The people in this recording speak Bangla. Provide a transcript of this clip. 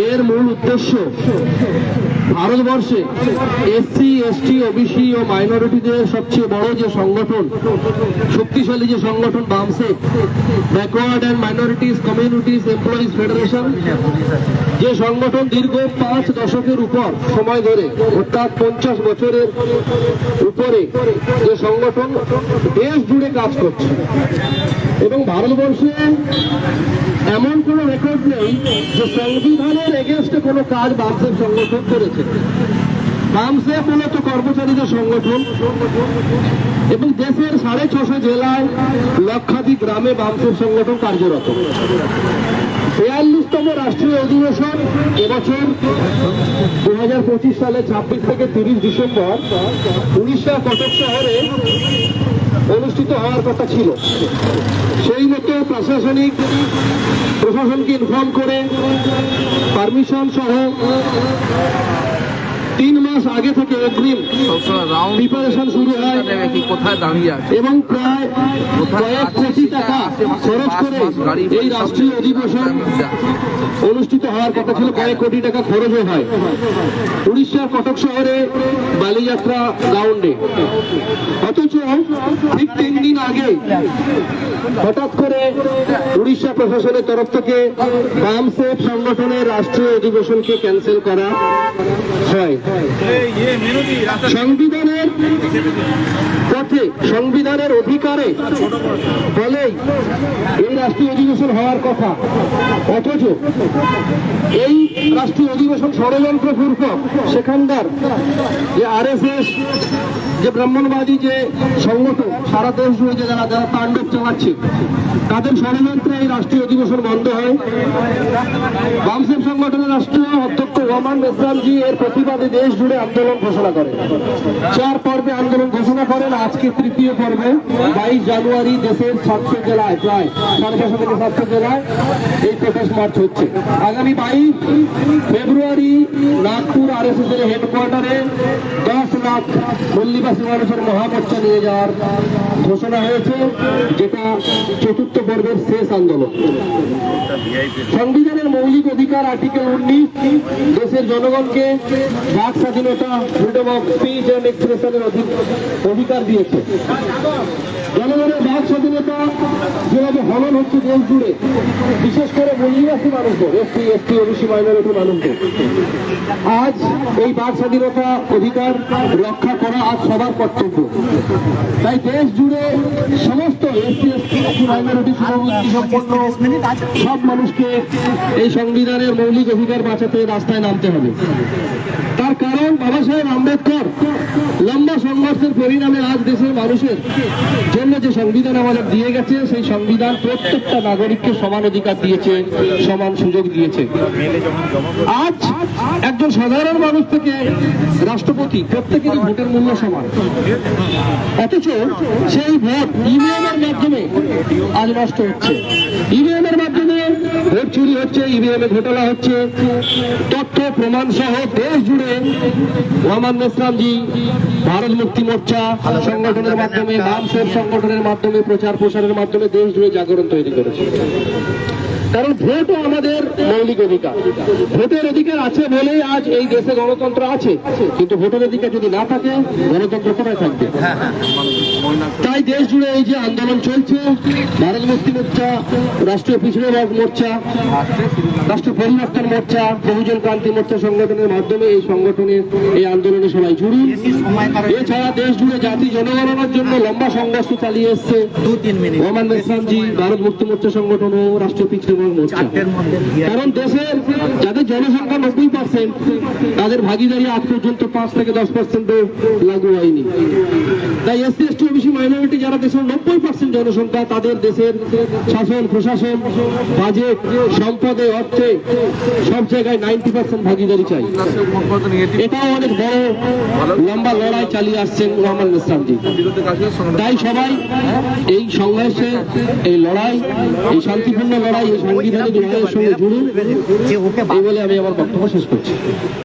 এর মূল উদ্দেশ্য ভারতবর্ষে এসসি এসটি ওবিসি ও মাইনরিটিদের সবচেয়ে বড় যে সংগঠন, শক্তিশালী যে সংগঠন BAMCEF, backward and minorities communities employees federation, যে সংগঠন দীর্ঘ 5 দশকের উপর সময় ধরে অর্থাৎ 50 বছরের উপরে যে সংগঠন দেশ জুড়ে কাজ করছে এবং ভারতবর্ষে এমন কোন রেকর্ড নেই যে সংবিধানের এগেনস্টে কোনো কাজ বামসেফ সংগঠন করেছে। বামসেফ মূলত কর্মচারীদের সংগঠন এবং দেশের 650 জেলায় লক্ষাধিক গ্রামে বামসেফ সংগঠন কার্যরত। 42তম রাষ্ট্রীয় অধিবেশন এবছর 2025 সালে 26 থেকে 30 ডিসেম্বর উড়িষ্যার কটক শহরে অনুষ্ঠিত হওয়ার কথা ছিল। সেই মতো প্রশাসনকে ইনফর্ম করে পারমিশন সহ 3 মাস আগে থেকে অগ্রিম প্রিপারেশন শুরু হয় এবং প্রায় কয়েক কোটি টাকা খরচ করে এই রাষ্ট্রীয় অধিবেশন অনুষ্ঠিত হওয়ার কথা ছিল। কয়েক কোটি টাকা খরচও হয় উড়িষ্যার কটক শহরে বালিযাত্রা গ্রাউন্ডে। অথচ ঠিক 3 দিন আগে হঠাৎ করে উড়িষ্যা প্রশাসনের তরফ থেকে বামসেফ সংগঠনের রাষ্ট্রীয় অধিবেশনকে ক্যান্সেল করা হয়। সংবিধানের পথে, সংবিধানের অধিকারে বলেই এই রাষ্ট্রীয় অধিবেশন হওয়ার কথা, অথচ এই রাষ্ট্রীয় অধিবেশন ষড়যন্ত্রপূর্বক সেখানকার যে আরএসএস, যে ব্রাহ্মণবাদী যে সংগঠন সারা দেশ জুড়ে যে যারা তাণ্ডব চালাচ্ছে, তাদের ষড়যন্ত্রে এই রাষ্ট্রীয় অধিবেশন বন্ধ হয়। বামসেফ সংগঠনের রাষ্ট্রীয় অধ্যক্ষ ওয়ামান মেসরামজি এর প্রতিবাদে দেশ জুড়ে আন্দোলন ঘোষণা করেন। 4 পর্বে আন্দোলন ঘোষণা করেন। আজকে 3য় পর্বে 22 জানুয়ারি দেশের 700 জেলায়, প্রায় 550 থেকে 700 জেলায় এই প্রোটেস্ট মার্চ হচ্ছে। আগামী 22 ফেব্রুয়ারি নাগপুর আরএসএস এর হেডকোয়ার্টারে 10 লাখ মূল্যবাসী মানুষের মহামোর্চা নিয়ে যাওয়ার ঘোষণা হয়েছে, যেটা 4th পর্বের শেষ আন্দোলন। সংবিধানের মৌলিক অধিকার আর্টিকেল 19 দেশের জনগণকে বাক স্বাধীনতা, ফ্রিডম অফ স্পিচ এন্ড এক্সপ্রেশনের অধিকার দিয়েছে। জনগণের বাক স্বাধীনতা যেভাবে হনন হচ্ছে দেশ জুড়ে, বিশেষ করে মূল্যবাসী মানুষদের, এসসি এসটি ওবিসি মাইনরিটি মানুষদের, আজ এই বাক স্বাধীনতা অধিকার রক্ষা করা আজ সবার কর্তব্য। তাই দেশ জুড়ে সমস্ত এসসি এসটি মাইনরিটি সম্পন্ন সব মানুষকে এই সংবিধানের মৌলিক অধিকার বাঁচাতে রাস্তায় নামতে হবে। তার কারণ বাবা সাহেব আম্বেদকর লম্বা সংঘর্ষের পরিণামে আজ দেশের মানুষের জন্য যে সংবিধান আমাদের দিয়ে গেছে, সেই সংবিধান প্রত্যেকটা নাগরিককে সমান অধিকার দিয়েছে, সমান সুযোগ দিয়েছে। আজ একজন সাধারণ মানুষ থেকে রাষ্ট্রপতি প্রত্যেকেরই ভোটের মূল্য সমান, অথচ সেই ভোট ইভিএম এর মাধ্যমে আজ নষ্ট হচ্ছে। ইভিএম এর মাধ্যমে ভোট চুরি হচ্ছে, ইভিএম এ ঘোটালা হচ্ছে। তথ্য প্রমাণ সহ দেশ জুড়ে ওয়ামান মেসরামজি ভারত মুক্তি মোর্চা সংগঠনের মাধ্যমে, বামসেফ সংগঠনের মাধ্যমে, প্রচার প্রসারের মাধ্যমে দেশ জুড়ে জাগরণ তৈরি করেছে। কারণ ভোটও আমাদের মৌলিক অধিকার। ভোটের অধিকার আছে বলেই আজ এই দেশে গণতন্ত্র আছে, কিন্তু ভোটের অধিকার যদি না থাকে গণতন্ত্র কোথায় থাকবে? তাই দেশ জুড়ে এই যে আন্দোলন চলছে, ভারত মুক্তি মোর্চা, রাষ্ট্রীয় পিছড়ে বর্গ মোর্চা, রাষ্ট্রীয় পরিবর্তন মোর্চা, বহুজন ক্রান্তি মোর্চা সংগঠনের মাধ্যমে এই সংগঠনের এই আন্দোলনে সবাই জুড়ুন। এছাড়া দেশ জুড়ে জাতি জনগণনার জন্য লম্বা সংঘর্ষ চালিয়ে এসছে ওয়ামান মেসরামজি, ভারত মুক্তি মোর্চা সংগঠন ও রাষ্ট্রীয় পিছড়ে বর্গ মোর্চা। কারণ দেশের যাদের জনসংখ্যা 90%, তাদের ভাগিদারি আজ পর্যন্ত 5 থেকে 10% লাগু হয়নি। তাই এসসি এসটি ওবিসি মাইনরিটি যারা দেশের 90% জনসংখ্যা, তাদের দেশের শাসন প্রশাসন, বাজেট, সম্পদে, অর্থে সব জায়গায় 90% ভাগিদারি চাই। এটাও অনেক বড় লম্বা লড়াই চালিয়ে আসছেন ওয়ামান মেসরামজি। তাই সবাই এই সংঘর্ষে, এই লড়াই, এই শান্তিপূর্ণ লড়াই, এই সাংবিধানিক লড়াইয়ের সঙ্গে জুড়ুন। এই বলে আমি আমার বক্তব্য শেষ করছি।